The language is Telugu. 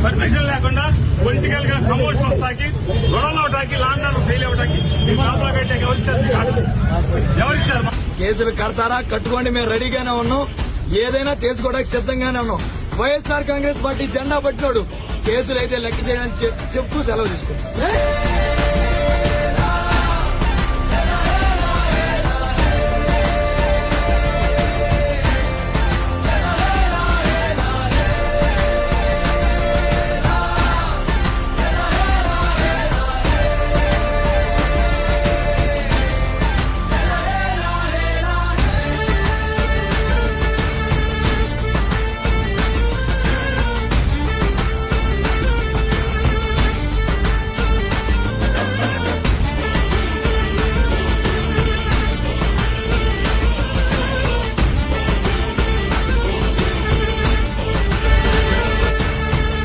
పర్మిషన్ లేకుండా పొలిటికల్ గా ప్రమోషన్ వస్తాకి గొడవలు అవడానికి లాండ్ ఆర్డర్ ఫెయిల్ అవ్వడానికి మీ కాపలా పెట్టే ఎవరిచ్చారు? కేసులు కడతారా? కట్టుకోండి, మేము రెడీగానే ఉన్నాం. ఏదైనా తెలుసుకోవడానికి సిద్ధంగానే ఉన్నాం. వైఎస్ఆర్ కాంగ్రెస్ పార్టీ జెండా పట్టినోడు కేసులు అయితే లెక్క చేయడానికి చెప్తూ సెలవు తీసుకుంటాం.